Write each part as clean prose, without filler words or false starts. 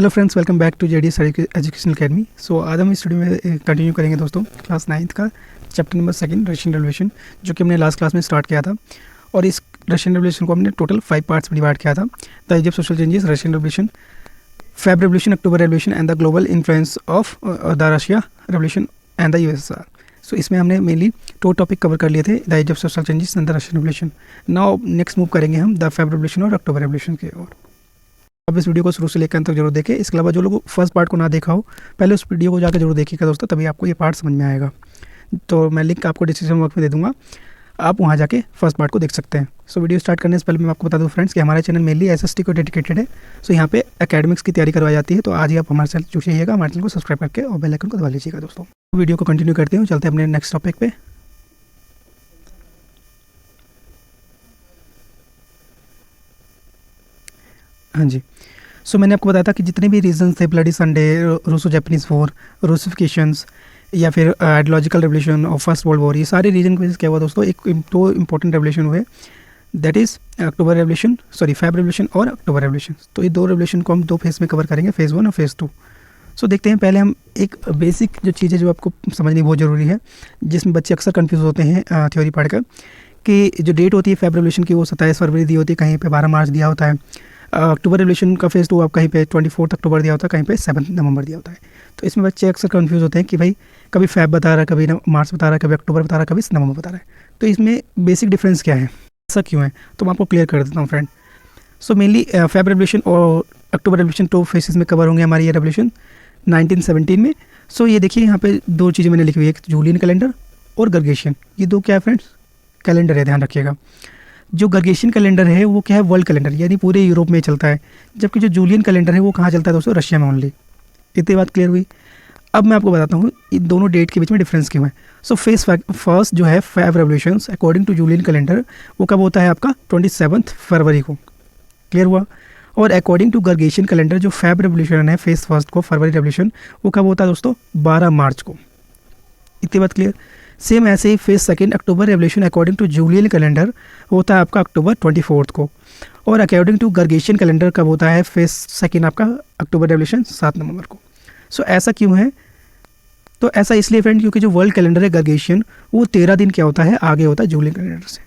Hello friends, welcome back to JDS education academy. So आज हम इस वीडियो में कंटिन्यू करेंगे दोस्तों क्लास 9th का चैप्टर नंबर 2 रशियन रेवोल्यूशन, जो कि हमने लास्ट क्लास में स्टार्ट किया था। और इस रशियन रेवोल्यूशन को हमने टोटल 5 पार्ट्स में डिवाइड किया था। The age of social changes, Russian revolution, Feb revolution, October revolution and the global influence of the Russia revolution and the USSR. So इसमें हमने मेनली 2 टॉपिक कवर कर लिए थे, the age of social changes and the Russian revolution. Now next move करेंगे हम the Feb revolution और अक्टूबर revolution की ओर। अब इस वीडियो को शुरू से लेकर अंत तक जरूर देखें। इसके अलावा जो लोग फर्स्ट पार्ट को ना देखा हो, पहले उस वीडियो को जाकर जरूर देखिएगा दोस्तों, तभी आपको ये पार्ट समझ में आएगा। तो मैं लिंक आपको डिस्क्रिप्शन बॉक्स में दे दूंगा, आप वहाँ जाके फर्स्ट पार्ट को देख सकते हैं। सो वीडियो स्टार्ट करने से पहले मैं आपको बता दूँ फ्रेंड्स कि हमारा चैनल मेनली एसएसटी को डेडिकेटेड है। सो यहाँ पे एकेडमिक्स की तैयारी करवाई जाती है। तो आज ही आप हमारे साथ जुड़ जाइएगा, हमारे चैनल को सब्सक्राइब करके और बेल आइकन को दबा लीजिएगा दोस्तों। वीडियो को कंटिन्यू करते हैं, चलते हैं अपने नेक्स्ट टॉपिक पे। हाँ जी, सो मैंने आपको बताया था कि जितने भी रीजन थे, bloody Sunday, Russo Japanese war, Russifications या फिर आइडियोलॉजिकल रेवोल्यूशन और फर्स्ट वर्ल्ड वॉर, ये सारे रीजन की वजह से क्या हुआ दोस्तों, एक 2 इंपॉर्टेंट रेवोल्यूशन हुए, that is October revolution, Feb revolution और अक्टूबर रेवोल्यूशन। तो ये 2 रेवोल्यूशन को हम 2 फेज में कवर करेंगे, फेज़ 1 और फेज़ 2। सो देखते हैं, पहले हम एक बेसिक जो चीज़ है जो आपको समझनी बहुत ज़रूरी है, जिसमें बच्चे अक्सर कन्फ्यूज़ होते हैं थ्योरी पढ़कर, कि जो डेट होती है फेब रेवोल्यूशन की वो 27 फरवरी दी होती है, कहीं पे 12 मार्च दिया होता है। अक्टूबर रेवोल्यूशन का फेज़ 2 आप कहीं पे 24 अक्टूबर दिया होता है, कहीं पे 7 नवंबर दिया होता है। तो इसमें बच्चे अक्सर कंफ्यूज होते हैं कि भाई कभी फेब बता रहा है, कभी मार्च बता रहा है, कभी अक्टूबर बता रहा है, कभी नवंबर बता रहा है। तो इसमें बेसिक डिफरेंस क्या है, ऐसा क्यों है, तो मैं आपको क्लियर कर देता हूँ friend. So mainly Feb revolution और अक्टूबर रेवोल्यूशन 2 फेसेस में कवर होंगे हमारी ये रेवोल्यूशन 1917 में। सो ये देखिए यहाँ पे 2 चीज़ें मैंने लिखी हुई है, एक जूलियन कैलेंडर और गर्गेशियन। ये 2 क्या है फ्रेंड्स, कैलेंडर है, ध्यान रखिएगा। जो गर्गेशियन कैलेंडर है वो क्या है, वर्ल्ड कैलेंडर, यानी पूरे यूरोप में चलता है, जबकि जो जूलियन कैलेंडर है वो कहाँ चलता है दोस्तों, रशिया में ओनली। इतनी बात क्लियर हुई। अब मैं आपको बताता हूँ इन दोनों डेट के बीच में डिफरेंस क्यों है। सो फेज फर्स्ट जो है Feb revolution according to Julian calendar, वो कब होता है आपका 27 फरवरी को, क्लियर हुआ। और अकॉर्डिंग टू गर्गेशियन कैलेंडर जो फेब रेवोल्यूशन है फेज फर्स्ट को, फरवरी रेवोल्यूशन, वो कब होता है दोस्तों, 12 मार्च को। इतनी बात क्लियर। सेम ऐसे ही phase second October revolution according to Julian calendar होता है आपका अक्टूबर 24 को, और अकॉर्डिंग टू गर्गेशियन कैलेंडर कब होता है फेज सेकेंड आपका अक्टूबर रेवोल्यूशन 7 नवंबर को। सो ऐसा क्यों है, तो ऐसा इसलिए फ्रेंड क्योंकि जो वर्ल्ड कैलेंडर है गर्गेशियन, वो 13 दिन क्या होता है, आगे होता है जूलियन कैलेंडर से।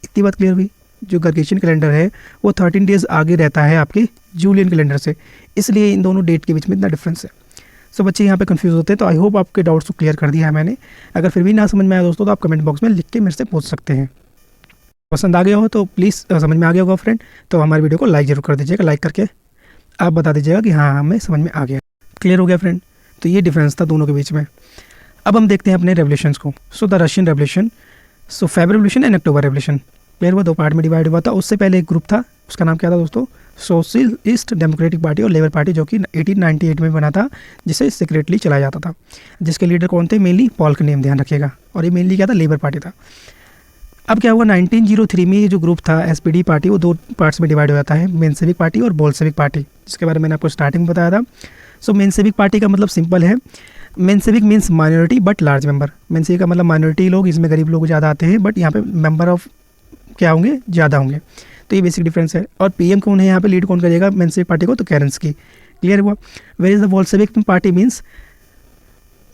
इतनी बात क्लियर हुई। जो गर्गेशियन कैलेंडर है वो 13 डेज आगे रहता है आपके जूलियन कैलेंडर से, इसलिए इन दोनों डेट के बीच में इतना डिफरेंस है। सो बच्चे यहाँ पे कंफ्यूज होते हैं। तो आई होप आपके डाउट्स को क्लियर कर दिया है मैंने। अगर फिर भी ना समझ में आया दोस्तों, तो आप कमेंट बॉक्स में लिख के मेरे से पूछ सकते हैं। पसंद आ गया हो तो प्लीज़, समझ में आ गया होगा फ्रेंड, तो हमारे वीडियो को लाइक जरूर कर दीजिएगा। लाइक करके आप बता दीजिएगा कि हाँ हमें समझ में आ गया, क्लियर हो गया फ्रेंड। तो ये डिफरेंस था दोनों के बीच में। अब हम देखते हैं अपने रेवोल्यूशंस को। So the Russian revolution, so Feb revolution and October revolution, clear हुआ, 2 पार्ट में डिवाइड हुआ था। उससे पहले एक ग्रुप था, उसका नाम क्या था दोस्तों, सोशलिस्ट डेमोक्रेटिक पार्टी और लेबर पार्टी, जो कि 1898 में बना था, जिसे सीक्रेटली चलाया जाता था। जिसके लीडर कौन थे, मेनली पॉल का नेम, ध्यान रखिएगा। और ये मेनली क्या था, लेबर पार्टी था। अब क्या हुआ, 1903 में ये जो ग्रुप था एसपीडी पार्टी, वो 2 पार्ट्स में डिवाइड हो जाता है, मेंशेविक पार्टी और बोल्शेविक पार्टी, जिसके बारे में मैंने आपको स्टार्टिंग में बताया था। सो मेंशेविक पार्टी का मतलब सिंपल है, Menshevik means minority but large member. Menshevik का मतलब माइनॉरिटी लोग, इसमें गरीब लोग ज़्यादा आते हैं, बट यहाँ पे मेंबर ऑफ क्या होंगे, ज़्यादा होंगे। तो ये बेसिक डिफरेंस है। और पीएम कौन है यहाँ पे, लीड कौन करेगा मेंशेविक पार्टी को, तो केरेंस्की, क्लियर हुआ। Where is the Bolshevik party means,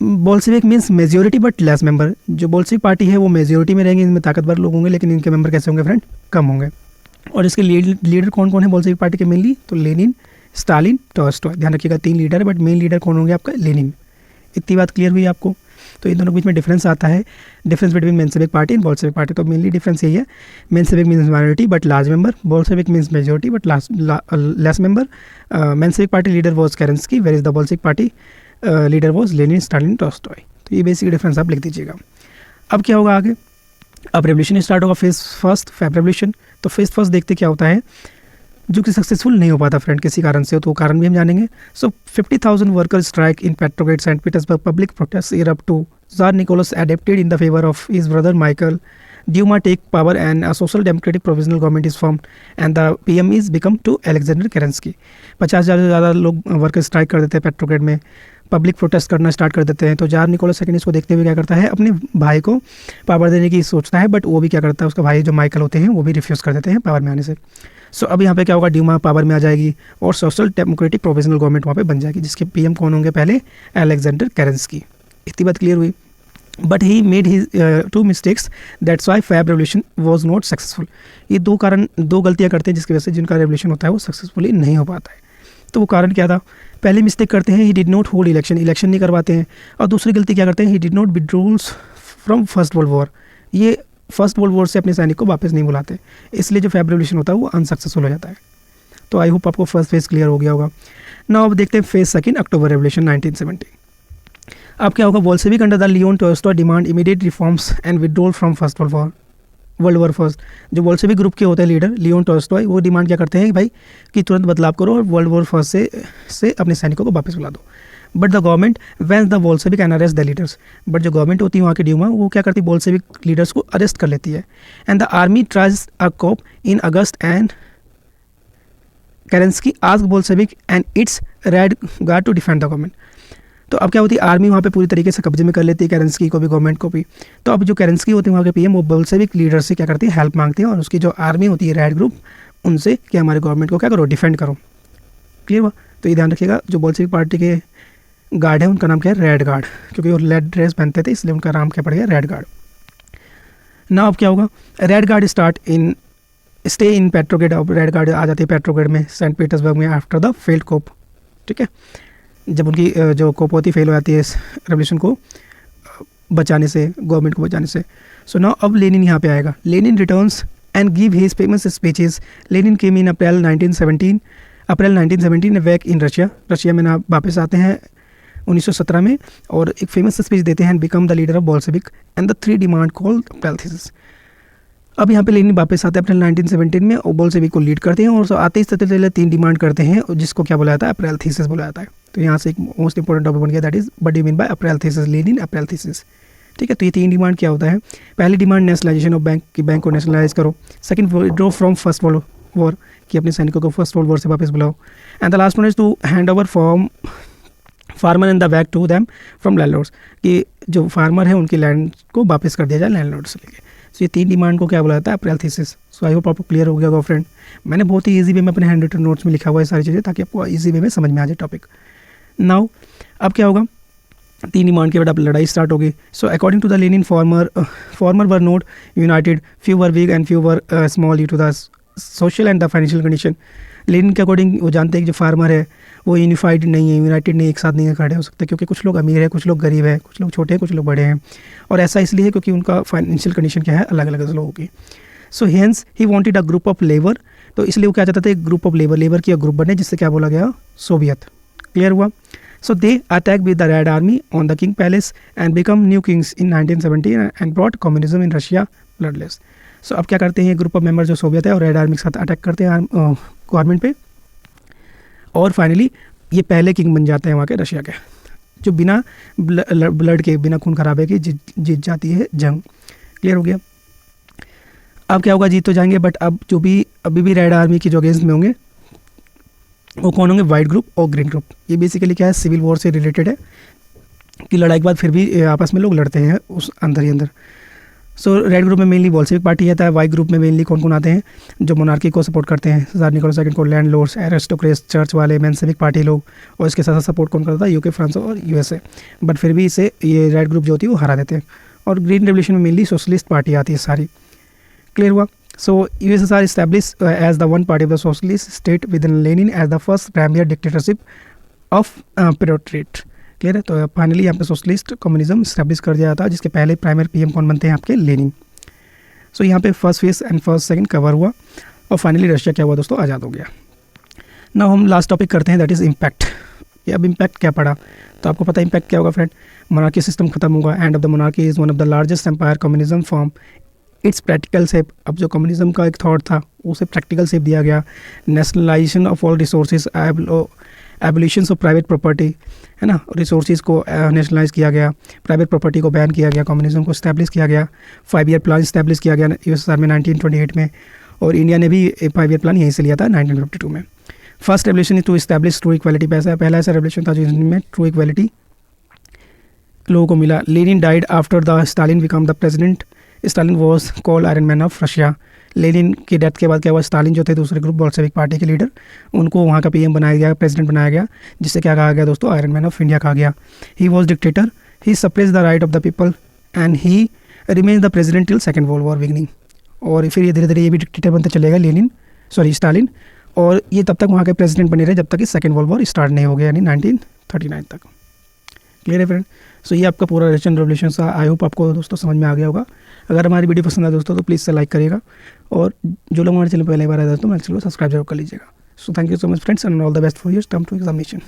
Bolshevik means majority but less member. जो बोल्शेविक पार्टी है वो मेजोरिटी में रहेंगे, इनमें ताकतवर लोग होंगे, लेकिन इनके मेंबर कैसे होंगे फ्रेंड, कम होंगे। और इसके लीडर कौन कौन है बोल्शेविक पार्टी के मेनली, तो लेनिन, स्टालिन, टॉल्स्टॉय। ध्यान रखिएगा 3 लीडर है, बट मेन लीडर कौन होंगे आपका, लेनिन। इतनी बात क्लियर हुई आपको। तो इन दोनों के बीच में डिफरेंस आता है, difference between Menshevik party and Bolshevik party. तो मेनली डिफरेंस यही है, Menshevik means minority but large member, Bolshevik means majority but less member. Menshevik party leader was Kerensky, where is the Bolshevik party leader was Lenin, Stalin, Tolstoy. तो ये basic difference आप लिख दीजिएगा। अब क्या होगा आगे, अब रेवोल्यूशन स्टार्ट होगा, फेज फर्स्ट फेब रेवोल्यूशन। तो फेज फर्स्ट देखते क्या होता है, जो कि सक्सेसफुल नहीं हो पाता फ्रेंड किसी कारण से, तो कारण भी हम जानेंगे। So 50,000 worker strike in Petrograd, Saint Petersburg, public protest erupt to Tsar Nicholas adapted in the favor of his brother Michael. Duma take power and a social democratic provisional government is formed and the PM is become to Alexander Kerensky. 50,000 से ज़्यादा लोग worker strike कर देते हैं पेट्रोग्रेड में, public protest करना start कर देते हैं। तो जार निकोलस सेकंड इसको देखते हुए क्या करता है, अपने भाई को पावर देने की सोचता है, बट वो भी क्या करता है, उसका भाई जो माइकल होते हैं वो भी रिफ्यूज़ कर देते हैं पावर में आने से। सो अब यहाँ पे क्या होगा, ड्यूमा पावर में आ जाएगी और सोशल डेमोक्रेटिक प्रोविजनल गवर्नमेंट वहाँ पे बन जाएगी, जिसके पीएम कौन होंगे पहले, अलेक्जेंडर केरेंस्की। इतनी बात क्लियर हुई। But he made his 2 mistakes, that's why Feb revolution was not successful. ये 2 गलतियाँ करते हैं जिसकी वजह से जिनका रेवोल्यूशन होता है वो सक्सेसफुली नहीं हो पाता है। तो वो कारण क्या था, पहली मिस्टेक करते हैं, he did not hold election, election नहीं करवाते हैं। और दूसरी गलती क्या करते हैं, he did not withdrawals from First world war, ये फर्स्ट वर्ल्ड वॉर से अपने सैनिक को वापस नहीं बुलाते, इसलिए जो फैब रेवोल्यूशन होता है वो अनसक्सेसफुल हो जाता है। तो आई होप आपको फर्स्ट फेज क्लियर हो गया होगा। ना अब देखते हैं फेज सेकंड, अक्टूबर रेवोल्यूशन 1970। अब क्या होगा, Bolshevik under the Leon Tolstoy demand immediate reforms and withdrawal from First world War first. जो बोल्शेविक ग्रुप के होते हैं लीडर लियोन टॉल्स्टॉय, वो डिमांड क्या करते हैं भाई कि तुरंत बदलाव करो और वर्ल्ड वॉर फर्स्ट से अपने सैनिकों को वापस बुला दो। But the government bans the Bolshevik and arrest the leaders, but जो गवर्नमेंट होती है वहाँ की ड्यूमा, वो क्या करती है, बोल्शेविक लीडर्स को अरेस्ट कर लेती है। And the army tries a coup in August and Kerensky asked Bolshevik and its red guard to defend the government. तो अब क्या होती है, आर्मी वहाँ पे पूरी तरीके से कब्जे में कर लेती है केरेंस्की को भी, गवर्नमेंट को भी। तो अब जो केरेंस्की होती है वहाँ के पीएम, वो बोल्शेविक लीडर से क्या करती है, हेल्प मांगती है और उसकी जो आर्मी होती है रेड ग्रुप, उनसे कि हमारे गवर्नमेंट को क्या करो, डिफेंड करो। क्लियर हुआ। तो ये ध्यान रखिएगा, जो बोल्शेविक पार्टी के गार्ड है उनका नाम क्या है, रेड गार्ड, क्योंकि वो रेड ड्रेस पहनते थे इसलिए उनका नाम क्या पड़ गया, रेड गार्ड। ना अब क्या होगा, रेड गार्ड स्टे इन पेट्रोग्रेड। अब रेड गार्ड आ जाती है पेट्रोग्रेड में, सेंट पीटर्सबर्ग में, आफ्टर द फेल्ड कोप। ठीक है, जब उनकी जो कोप होती फेल हो जाती है इस रेवोल्यूशन को बचाने से, गवर्नमेंट को बचाने से। सो नाउ अब लेनिन यहाँ पे आएगा। Lenin returns and give his famous speeches. Lenin came in April 1917 back in Russia में ना वापस आते हैं 1917 में, और एक फेमस स्पीच देते हैं, become the leader of Bolshevik and the 3 demand called April thesis. अब यहाँ पे लेनिन वापस आते हैं अप्रैल 1917 में और बोल्शेविक को लीड करते हैं, और आते ही सबसे पहले 3 डिमांड करते हैं जिसको क्या बोला जाता है, अप्रैल थीसिस बोला जाता है। तो यहाँ से एक मोस्ट इंपॉर्टेंट टॉपिक बन गया, that is what do you mean by April thesis, Lenin April thesis. ठीक है, तो ये 3 डिमांड क्या होता है, पहली डिमांड नेशनलाइजेशन ऑफ बैंक, कि बैंक को नेशनलाइज करो। Second, withdraw from First world war, कि अपने सैनिकों को फर्स्ट वर्ल्ड वॉर से वापस बुलाओ। And the last one is to hand over form farmer and the back to them from landlords, कि जो फार्मर है उनकी लैंड को वापस कर दिया जाए लैंडलॉर्ड से लेके। सो ये 3 डिमांड को क्या बोला जाता है, April thesis. So I hope आपको क्लियर हो गया होगा फ्रेंड। मैंने बहुत ही ईजी वे में अपने हैंड रिटन नोट्स में लिखा हुआ है सारी चीज़ें, ताकि आपको ईजी वे में समझ में आ जाए टॉपिक। नाउ अब क्या होगा, 3 डिमांड के बाद अब लड़ाई स्टार्ट होगी। So according to the Lenin farmer were not united, few were weak and few were small due to the social and the financial condition. Lenin के अकॉर्डिंग वो जानते हैं कि जो फार्मर है वो यूनिफाइड नहीं है, यूनाइटेड नहीं, एक साथ नहीं खड़े हो सकते, क्योंकि कुछ लोग अमीर है, कुछ लोग गरीब है, कुछ लोग छोटे हैं, कुछ लोग बड़े हैं। और ऐसा इसलिए है क्योंकि उनका फाइनेंशियल कंडीशन क्या है, अलग अलग लोगों की। So hence he wanted a group of labour, तो इसलिए वो क्या चाहते थे, एक ग्रुप ऑफ लेबर की ग्रुप बने, जिससे क्या बोला गया, सोवियत। क्लियर हुआ। So they attack with the red army on the king palace and become new kings in 1970 and brought communism in Russia bloodless. So अब क्या करते हैं, ग्रुप ऑफ मेंबर जो सोवियत है और रेड आर्मी के साथ अटैक करते हैं गवर्नमेंट पे, और फाइनली ये पहले किंग बन जाते हैं वहाँ के रशिया के, जो बिना ब्लड के, बिना खून खराबे के जीत जाती है जंग। क्लियर हो गया। अब क्या होगा, जीत तो जाएंगे, बट अब जो भी अभी भी रेड आर्मी की जो अगेंस्ट में होंगे वो कौन होंगे, वाइट ग्रुप और ग्रीन ग्रुप। ये बेसिकली क्या है, सिविल वॉर से रिलेटेड है, कि लड़ाई के बाद फिर भी आपस में लोग लड़ते हैं उस अंदर ही अंदर। सो रेड ग्रुप में मेनली बोल्शेविक पार्टी आता है, वाइट ग्रुप में मेनली कौन कौन आते हैं, जो मोनार्की को सपोर्ट करते हैं, ज़ार निकोलस II को, लैंड लॉर्ड्स, एरिस्टोक्रेट्स, चर्च वाले, मेंशेविक पार्टी लोग, और इसके साथ साथ सपोर्ट कौन करता है, यूके, फ्रांस और यूएसए। बट फिर भी इसे ये रेड ग्रुप जो होती है वो हरा देते हैं। और ग्रीन रेवोल्यूशन में मेनली सोशलिस्ट पार्टी आती है सारी। क्लियर हुआ। So USSR establish as the one party of the socialist state with in Lenin as the first premier dictatorship of proletariat. Clear है। तो फाइनली यहाँ पे सोशलिस्ट कम्युनिज्म स्टैब्लिश कर दिया था, जिसके पहले प्राइमरी पीएम कौन बनते हैं आपके, लेनिन। सो यहाँ पे first phase and first second cover हुआ, और फाइनली रशिया क्या हुआ दोस्तों, आज़ाद हो गया। ना हम लास्ट टॉपिक करते हैं, दैट इज़ इम्पैक्ट। ये अब इम्पैक्ट क्या पड़ा, तो आपको पता है इम्पैक्ट क्या होगा फ्रेंड। मोनार्की सिस्टम खत्म होगा, end of the monarchy is one of the largest empire, communism form its practical shape. अब जो कम्युनिज्म का एक थॉट था उसे प्रैक्टिकल शेप दिया गया। Nationalisation of all resources, abolition of private property, है ना, रिसोर्सेज को नेशनलाइज किया गया, प्राइवेट प्रॉपर्टी को बैन किया गया, कम्युनिज्म को स्टैब्लिश किया गया, 5 ईयर प्लान स्टैब्लिश किया गया यूएसएसआर में 1928 में, और इंडिया ने भी 5 ईयर प्लान यहीं से लिया था 1952 में। First revolution is to establish true equality, पहला ऐसा रेवोल्यूशन था जिसमें ट्रू इक्वालिटी लोगों को मिला। Lenin died after the Stalin become the president, Stalin was called iron man of Russia. Lenin की डेथ के बाद क्या हुआ, स्टालिन जो थे दूसरे ग्रुप बोल्शेविक पार्टी के लीडर, उनको वहाँ का पीएम बनाया गया, प्रेसिडेंट बनाया गया, जिससे क्या कहा गया दोस्तों, आयरन मैन ऑफ इंडिया कहा गया। He was dictator, he suppress the right of the people and he remains the president till second world war beginning. और फिर ये धीरे धीरे ये भी डिक्टेटर बनता चलेगा स्टालिन, और ये तब तक वहाँ के प्रेसिडेंट बने रहे जब तक कि सेकेंड वर्ल्ड वॉर स्टार्ट नहीं हो गया, यानी 1939 तक। क्लियर है फ्रेंड? सो ये आपका पूरा रशियन रेवोल्यूशन था। आई होप आपको दोस्तों समझ में आ गया होगा। अगर हमारी वीडियो पसंद आए दोस्तों तो प्लीज़ से लाइक करिएगा, और जो लोग हमारे चैनल पहले बार आए दोस्तों मेरे चैनल को सब्सक्राइब जरूर कर लीजिएगा। So thank you so much friends and all the best for your term two examination.